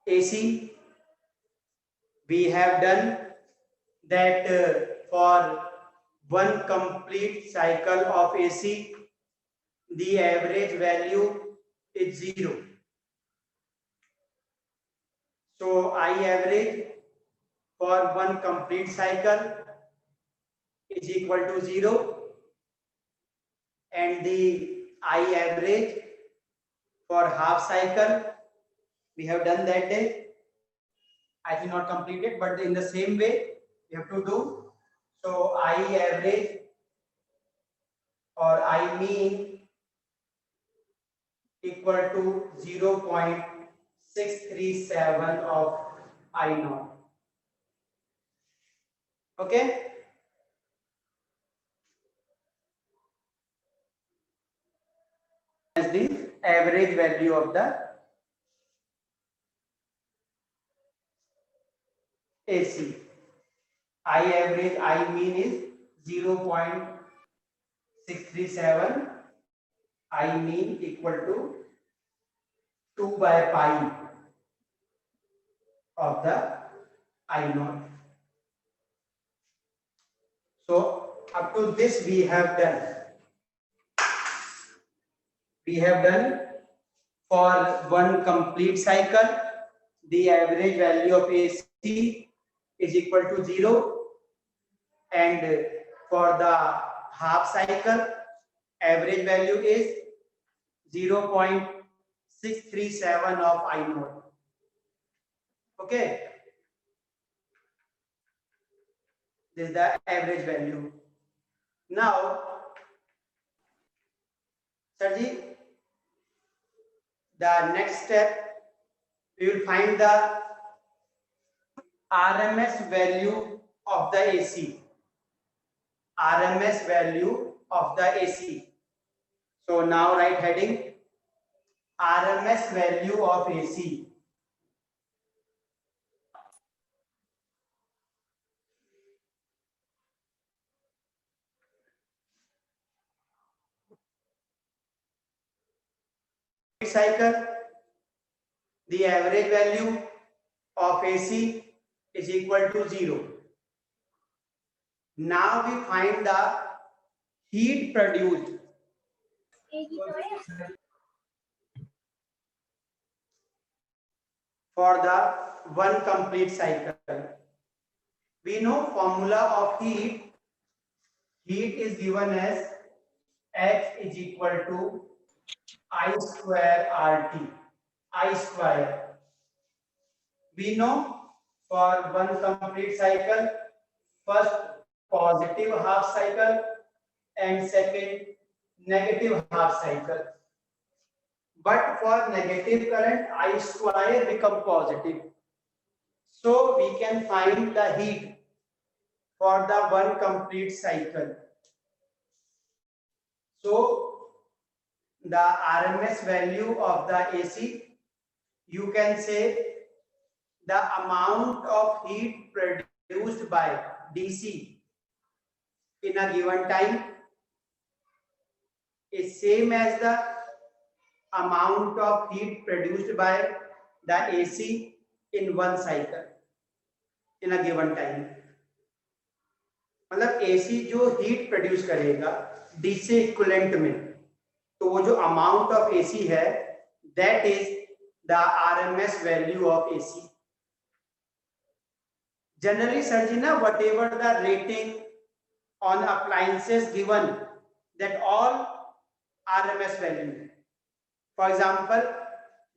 AC, we have done that for one complete cycle of AC, the average value is 0. So I average for one complete cycle is equal to 0, and the I average for half cycle, we have done that day. I think not completed, but in the same way we have to do. So I average or I mean equal to 0.637 of I naught. Okay. As the average value of the AC. I average, I mean is 0.637. I mean equal to 2 by pi of the I naught. So up to this we have done. We have done for one complete cycle, the average value of AC is equal to 0, and for the half cycle, average value is 0.637 of I naught. Okay, this is the average value. Now, Sarji, the next step, we will find the RMS value of the AC. RMS value of the AC. So now write heading RMS value of AC. Cycle, the average value of AC is equal to 0. Now we find the heat produced for the one complete cycle. We know formula of heat. Heat is given as H is equal to I square RT. I square. We know for one complete cycle, first positive half cycle and second negative half cycle. But for negative current, I square become positive. So we can find the heat for the one complete cycle. So the RMS value of the AC, you can say the amount of heat produced by DC in a given time is same as the amount of heat produced by the AC in one cycle in a given time. मतलब AC जो heat produce करेगा DC equivalent में, तो वो जो amount of AC है that is the RMS value of AC. Generally, sir ji na, whatever the rating on appliances given, that all RMS value. For example,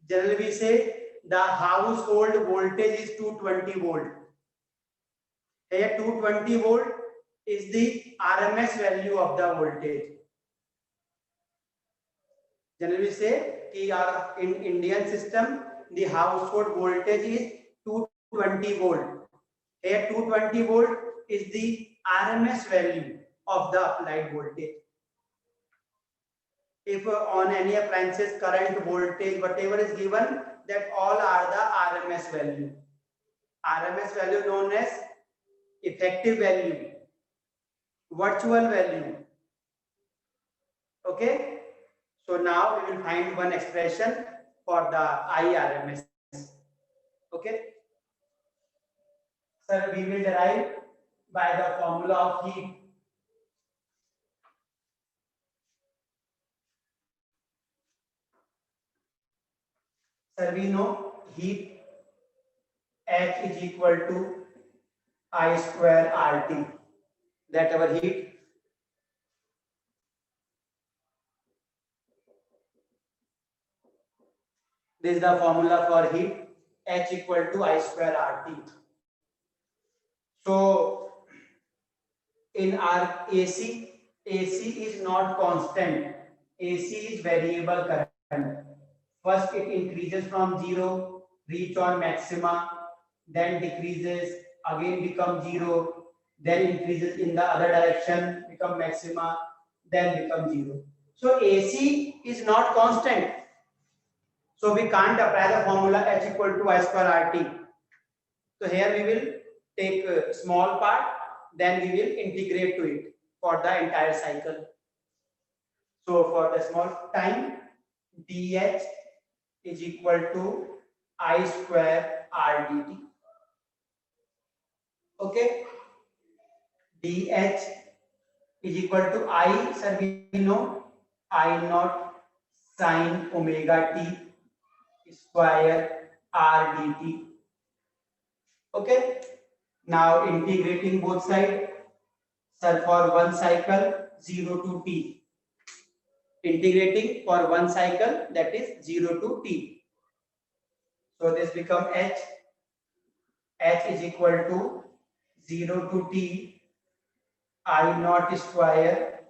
generally we say the household voltage is 220 volt. Here 220 volt is the RMS value of the voltage. Generally we say in Indian system the household voltage is 220 volt. Here 220 volt is the RMS value of the applied voltage. If on any appliances current, voltage, whatever is given, that all are the RMS value. RMS value known as effective value, virtual value. Okay. So now we will find one expression for the IRMS. Okay, sir, we will derive by the formula of heat. Sir, we know heat H is equal to I square RT. That our heat. This is the formula for heat. H equal to I square RT. So in our AC is not constant. AC is variable current. First it increases from 0, reach on maxima, then decreases, again become 0, then increases in the other direction, become maxima, then become 0. So AC is not constant. So we can't apply the formula H equal to I square RT. So here we will take a small part, then we will integrate to it for the entire cycle. So for the small time, dH is equal to I square R dt. Okay, dH is equal to I, sir, we know I naught sine omega t square R dt. Okay, now integrating both sides, sir, for one cycle 0 to t. Integrating for one cycle, that is 0 to t. So this become H. H is equal to 0 to t I naught square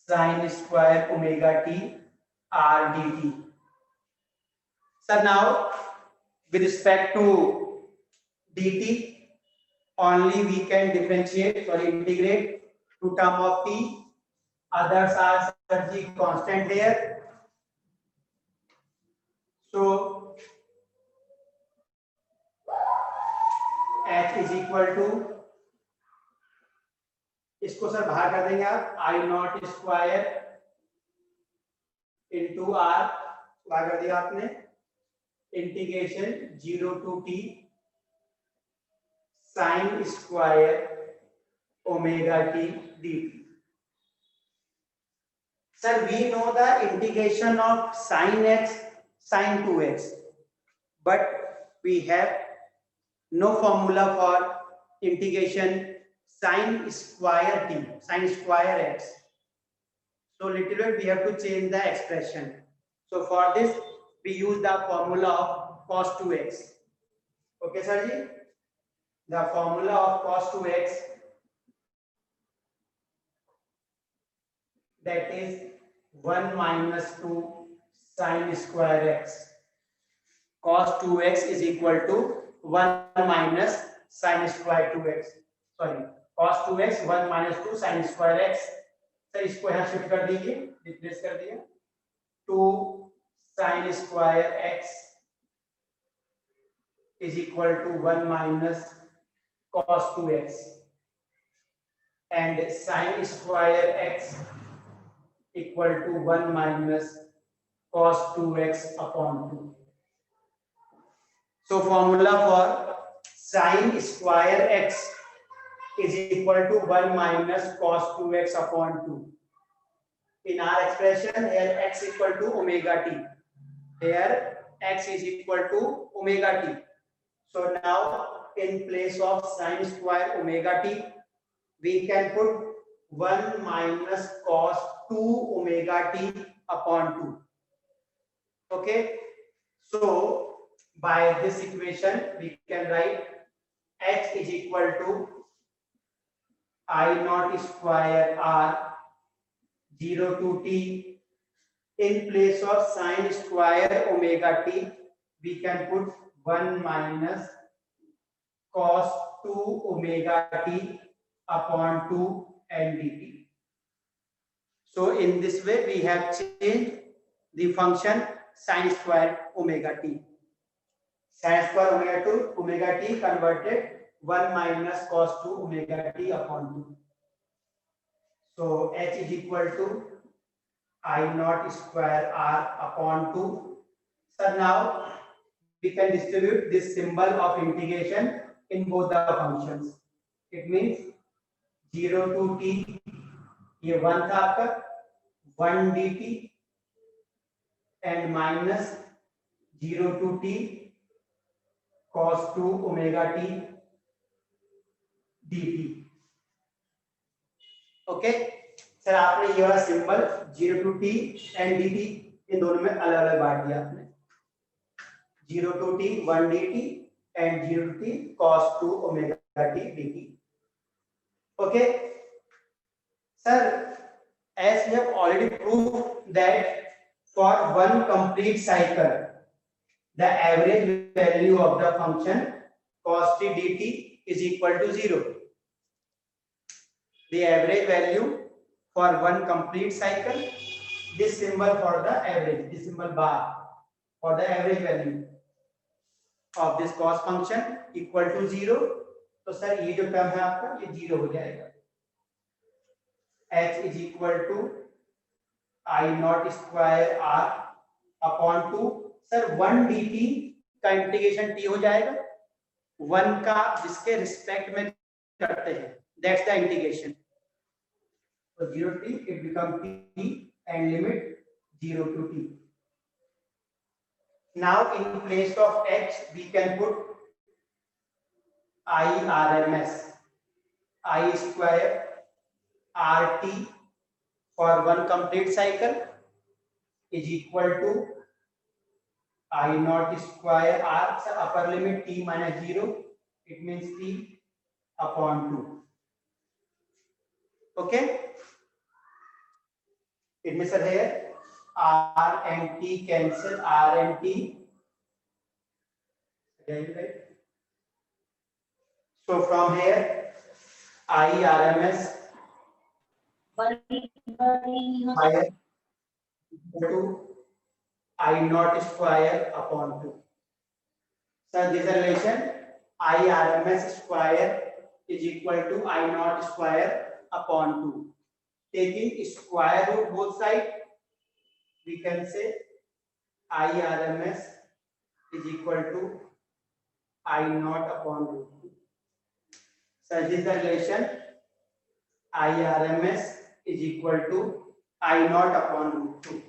sine square omega t R dt. So now with respect to dt, only we can differentiate or integrate to term of t. Others are certainly constant here. So H is equal to, इसको sir बाहर कर देंगे आप, I naught square into R, बाहर कर दिया आपने, integration 0 to T sine square omega T D. Sir, we know the integration of sin x, sin 2x, but we have no formula for integration sin square t, sin square x. So little bit we have to change the expression. So for this we use the formula of cos 2x. Okay, sir ji? The formula of cos 2x, that is 1 minus 2 sin square x. Cos 2x is equal to 1 minus sin square 2x. Sorry, cos 2x 1 minus 2 sin square x. Sir इसको यहाँ shift कर दीजिए, replace कर दिया, 2 sin square x is equal to 1 minus cos 2x, and sin square x equal to 1 minus cos 2x upon 2. So formula for sin square x is equal to 1 minus cos 2x upon 2. In our expression, here x equal to omega t. Here x is equal to omega t. So now in place of sin square omega t, we can put 1 minus cos 2 omega t upon 2. Okay. So by this equation, we can write h is equal to I naught square r 0 to t. In place of sin square omega t, we can put 1 minus cos 2 omega t upon 2 and dt. So in this way, we have changed the function sin square omega t. Sin square omega t converted 1 minus cos 2 omega t upon 2. So h is equal to I naught square r upon 2. So now we can distribute this symbol of integration in both the functions. It means 0 to t, ये 1 था आपका 1 dt and minus 0 to t cos 2 omega t dt. Okay sir, आपने ये वाला symbol 0 to t and dt इन दोनों में अलग अलग बांट दिया आपने. 0 to t 1 dt and 0 to t cos 2 omega t dt. Okay sir, as we have already proved that for one complete cycle the average value of the function cos t dt is equal to 0. The average value for one complete cycle, this symbol for the average, this symbol bar for the average value of this cos function equal to 0. तो sir ये जो term है आपका ये 0 हो जाएगा. h is equal to I naught square r upon 2. Sir 1 dt का integration t हो जाएगा 1 का जिसके रिस्पेक्ट में करते हैं, that's the integration. So 0 to t it becomes t and limit 0 to t. Now in place of h we can put IRMS, I square RT for one complete cycle is equal to I naught square r, so upper limit t minus 0, it means t upon 2. Okay, it means here r and t cancel, r and t, right? So from here IRMS higher to I naught square upon 2. So this relation IRMS square is equal to I naught square upon 2. Taking square root both sides, we can say IRMS is equal to I naught upon root 2. So this is the relation IRMS is equal to I naught upon root 2.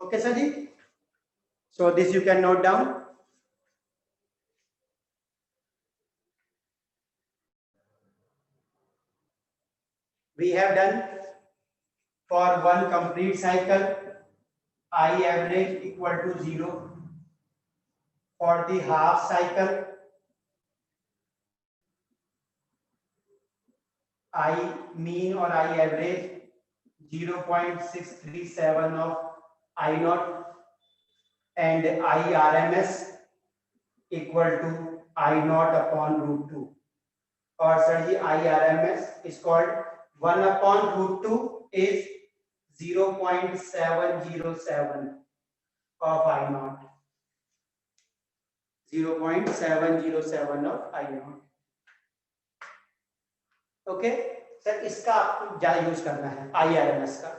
Okay, sir ji? So this you can note down. We have done for one complete cycle I average equal to 0. For the half cycle I mean or I average 0.637 of I naught and IRMS equal to I naught upon root 2. Or sir ji IRMS is called 1 upon root 2 is 0.707 of I naught. 0.707 of I naught. Okay sir, इसका आपको ज्यादा use करना है IRMS का.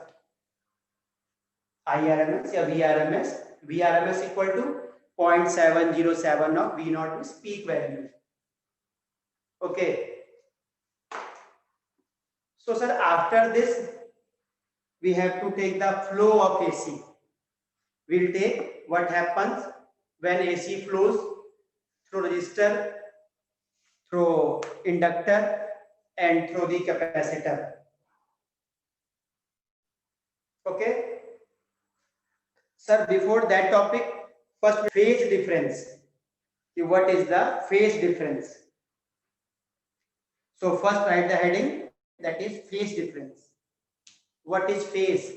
IRMS या VRMS. VRMS equal to 0.707 of V naught is peak value. Okay. So sir, after this we have to take the flow of AC. We'll take what happens when AC flows through resistor, through inductor and through the capacitor. Okay sir, before that topic, first phase difference. What is the phase difference? So first write the heading, that is phase difference. What is phase?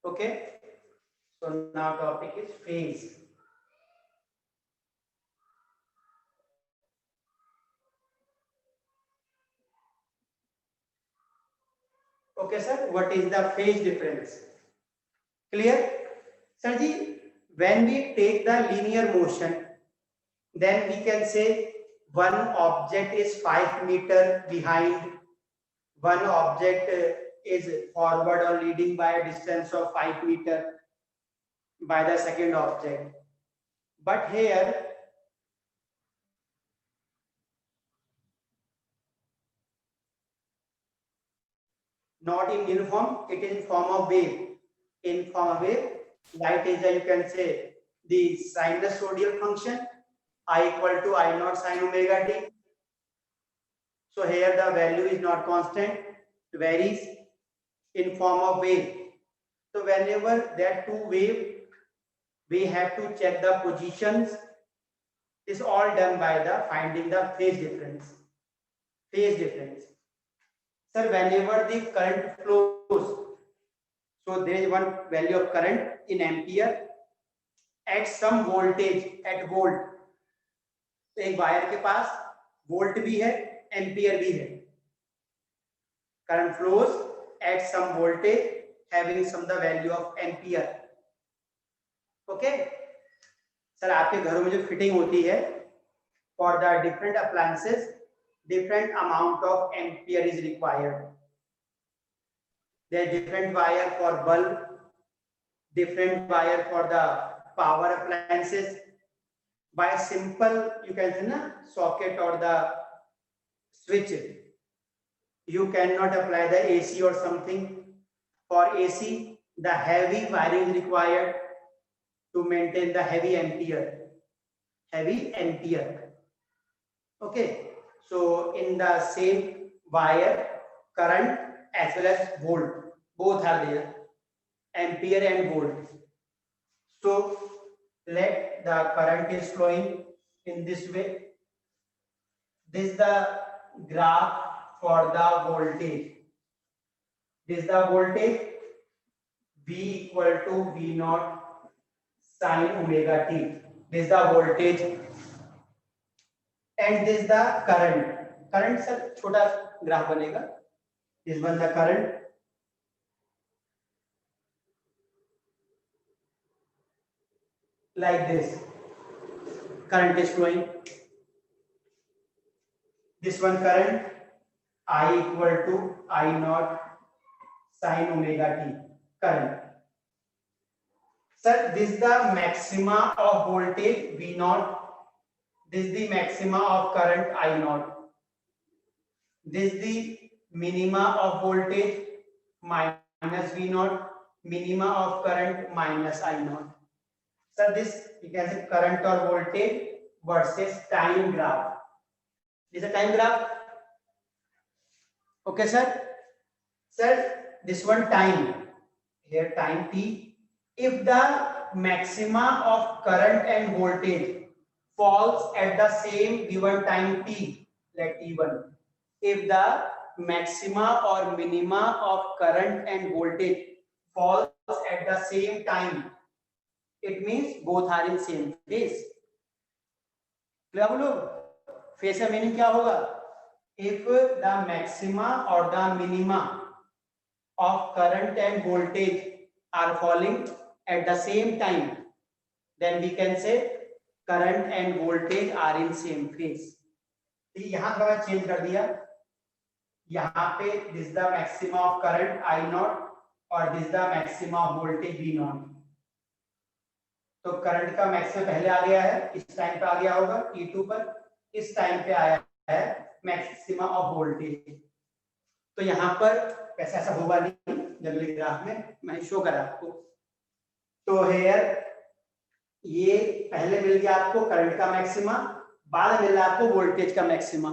Okay, so now topic is phase. Okay sir, what is the phase difference? Clear? Sir ji, when we take the linear motion, then we can say one object is 5 meter behind, one object is forward or leading by a distance of 5 meter by the second object. But here not in uniform, it is in form of wave. In form of wave, light is you can say the sinusoidal function I equal to I naught sine omega t. So here the value is not constant, it varies in form of wave. So whenever there are two wave, we have to check the positions. Is all done by the finding the phase difference. Phase difference. Sir, whenever the current flows, so there is one value of current in ampere at some voltage at volt. तो एक wire के पास volt भी है, ampere भी है. Current flows at some voltage having some the value of ampere. Okay. Sir आपके घरों में जो फिटिंग होती है for the different appliances, different amount of ampere is required. There is different wire for bulb, different wire for the power appliances. By simple you can say na socket or the switch, you cannot apply the AC or something. For AC the heavy wiring is required to maintain the heavy ampere. Okay, so in the same wire current as well as volt both are there, ampere and volt. So let the current is flowing in this way. This is the graph for the voltage. This is the voltage V equal to V naught sine omega t. This is the voltage and this is the current. Current sir छोटा graph बनेगा. This one the current. Like this. Current is flowing. This one current I equal to I naught sine omega t. Current. Sir, this is the maxima of voltage V naught. This is the maxima of current I naught. This is the minima of voltage minus V naught. Minima of current minus I naught. Sir, this you can say current or voltage versus time graph. This is a time graph. Okay, sir. Sir, this one time. Here time t. If the maxima of current and voltage falls at the same given time t, let t1. If the maxima or minima of current and voltage falls at the same time, it means both are in same phase. Clear आप लोग? Phase का meaning क्या होगा? If the maxima or the minima of current and voltage are falling at the same time, then we can say current and voltage are in same phase. यहाँ का मैं change कर दिया. यहाँ पे this is the maxima of current I naught और this is the maxima of voltage V naught. तो current का मैक्सिमम पहले आ गया है, इस टाइम पे आ गया होगा T2 पर, इस टाइम पे आया है मैक्सिमा ऑफ वोल्टेज. तो यहाँ पर वैसे ऐसा होगा नहीं, अगले ग्राफ में मैं शो करा आपको. तो हेयर ये पहले मिल गया आपको करंट का मैक्सिमा, बाद में मिला आपको वोल्टेज का मैक्सिमा.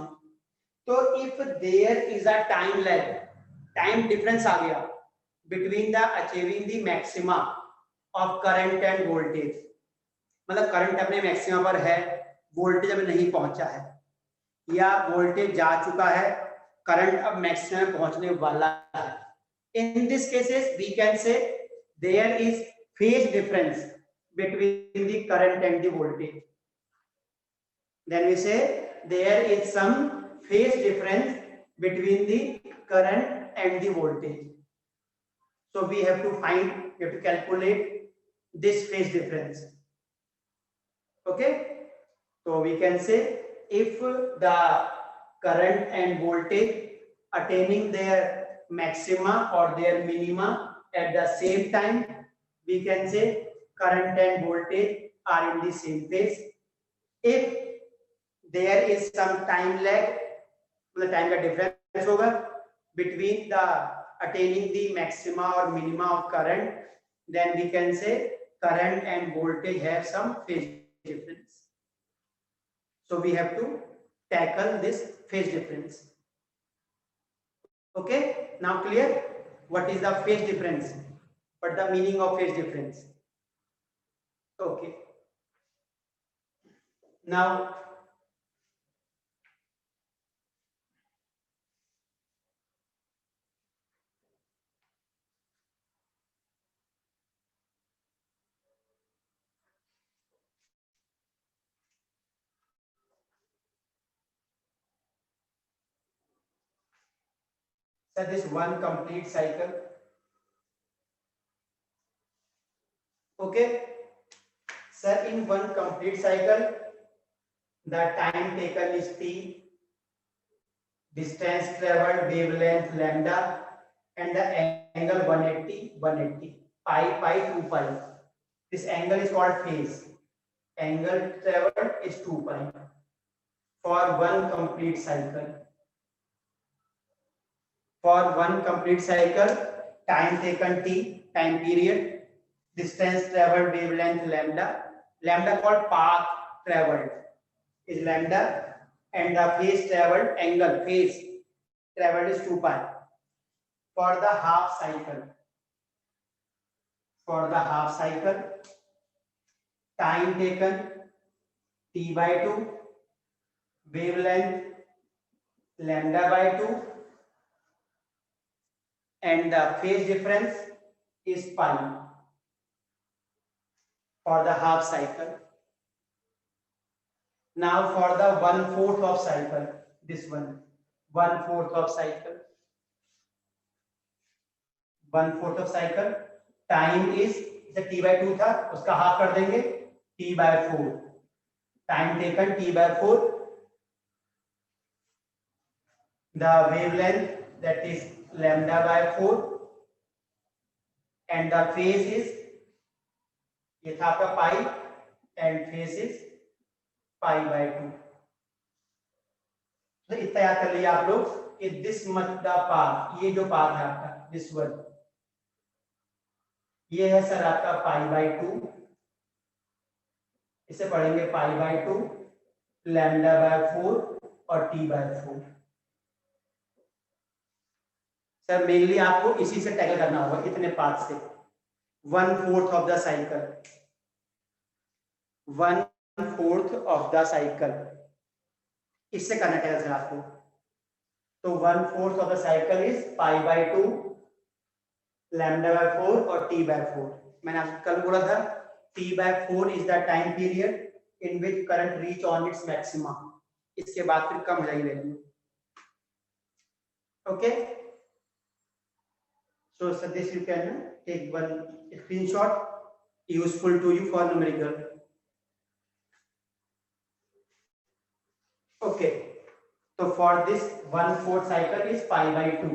तो if there is a time lag, time difference आ गया between the achieving the maxima of current and voltage, मतलब करंट अपने मैक्सिमा पर है, वोल्टेज अभी नहीं पहुंचा है, या वोल्टेज जा चुका है, करंट अब मैक्सिमम में पहुंचने वाला है. In this cases we can say there is phase difference between the current and the voltage. Then we say there is some phase difference between the current and the voltage. So we have to find, we have to calculate this phase difference. Okay, so we can say if the current and voltage attaining their maxima or their minima at the same time, we can say current and voltage are in the same phase. If there is some time lag, the time का difference होगा between the attaining the maxima or minima of current, then we can say current and voltage have some phase difference. So we have to tackle this phase difference. Okay, now clear what is the phase difference, what the meaning of phase difference. Okay, now so this one complete cycle. Okay, sir, in one complete cycle the time taken is t, distance traveled wavelength lambda, and the angle 180 pi 2 pi. This angle is called phase. Angle traveled is 2 pi for one complete cycle. For one complete cycle, time taken t, time period, distance traveled wavelength lambda called path traveled is lambda, and the phase traveled angle phase traveled is 2 pi. For the half cycle, time taken t by 2, wavelength lambda by 2, and the phase difference is pi for the half cycle. Now for the 1/4 of cycle, this one 1/4 of cycle, 1/4 of cycle, time is t by 2 था, उसका half कर देंगे t by 4, time taken t by 4, the wavelength that is lambda by 4, and the phase is ये था आपका पाई and phase is pi by 2. तो इतना याद कर लीजिए आप लोग कि this much the path, ये जो पाथ है आपका this one, ये है सर आपका पाई बाई 2, इसे पढ़ेंगे पाई बाई 2, लैम्डा बाय 4 और टी बाय 4. सर मेनली आपको इसी से टैकल करना होगा, इतने पाथ से 1/4 of the cycle, 1/4 of the cycle, इससे करना टैकल सर आपको. तो 1/4 of the cycle is pi by 2, lambda by 4 और टी बाय 4. मैंने आपको कल बोला था T by 4 is the time period in which current reach on its maxima. इसके बाद फिर कम हो जाएगी value. Okay, so this you can take one screenshot, useful to you for numerical. Okay, so for this 1/4 cycle is pi by 2.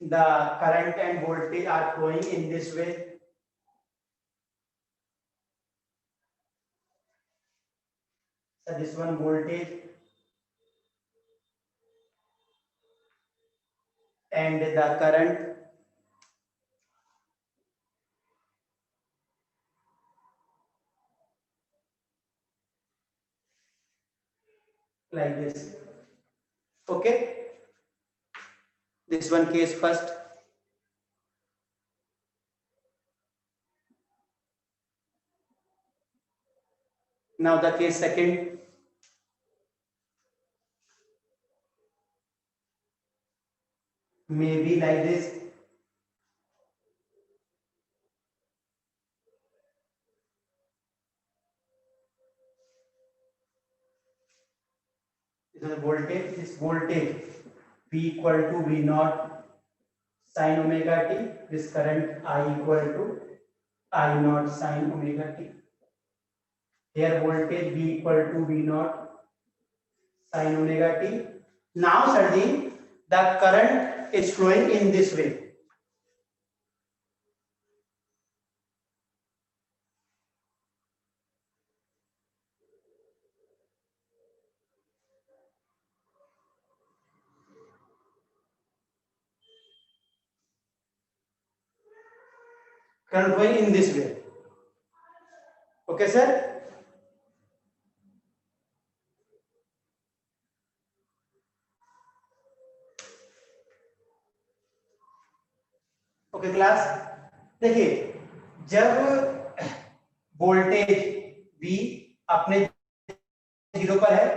The current and voltage are flowing in this way. So this one voltage and the current like this. Okay, this one case first. Now the case second. Maybe like this. This is voltage. This voltage V equal to V naught sin omega t. This current I equal to I naught sin omega t. Here voltage V equal to V naught sin omega t. Now Sarji, the current is flowing in this way. Current flowing in this way. Okay, sir? Okay class, देखिए जब voltage V अपने zero पर है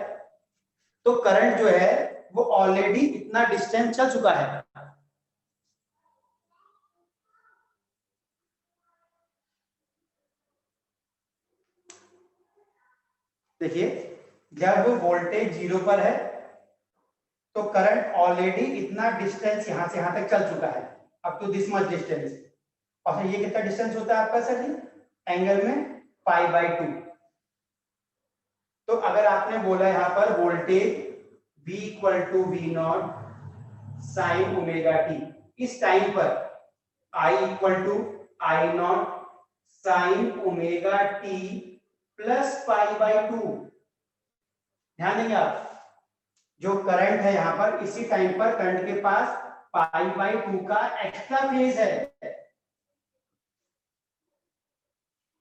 तो current जो है वो already इतना डिस्टेंस चल चुका है। देखिए जब वोल्टेज जीरो पर है तो करंट ऑलरेडी इतना डिस्टेंस यहां से यहां तक चल चुका है, up to this much distance. और ये कितना डिस्टेंस होता है आपका सर जी? एंगल में π/2। तो अगर आपने बोला यहाँ पर voltage V equal to V naught sine omega t, इस टाइम पर I equal to I naught sine omega t plus π/2। ध्यान देंगे आप, जो करंट है यहाँ पर इसी टाइम पर करंट के पास π/2 का एक्स्ट्रा फेज है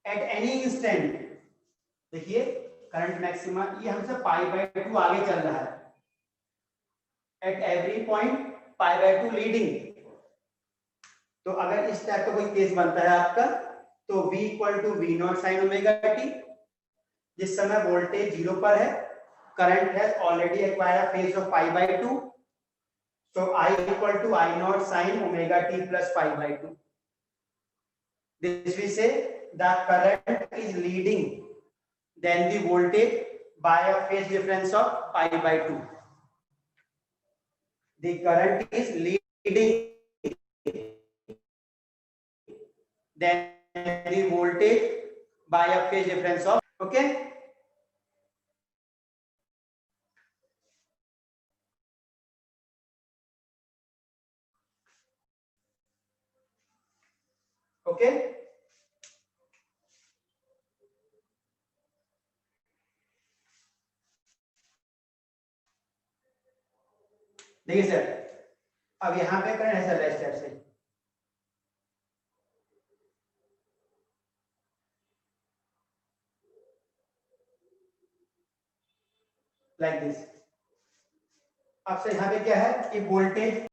एट एनी इंस्टेंट। देखिए करंट मैक्सिमा ये हमसे π/2 आगे चल रहा है, एट एवरी पॉइंट π/2 लीडिंग। तो अगर इस टाइप का कोई केस बनता है आपका तो V equal to V naught sine omega t, जिस समय वोल्टेज जीरो पर है, current has already acquired a phase of π/2, so I equal to I naught sin omega t plus π/2. This we say the current is leading than the voltage by a phase difference of π/2. The current is leading than the voltage by a phase difference of, okay? Okay? देखिए sir, अब यहां पे current है sir resistor से, like this. अब से यहाँ पे क्या है कि वोल्टेज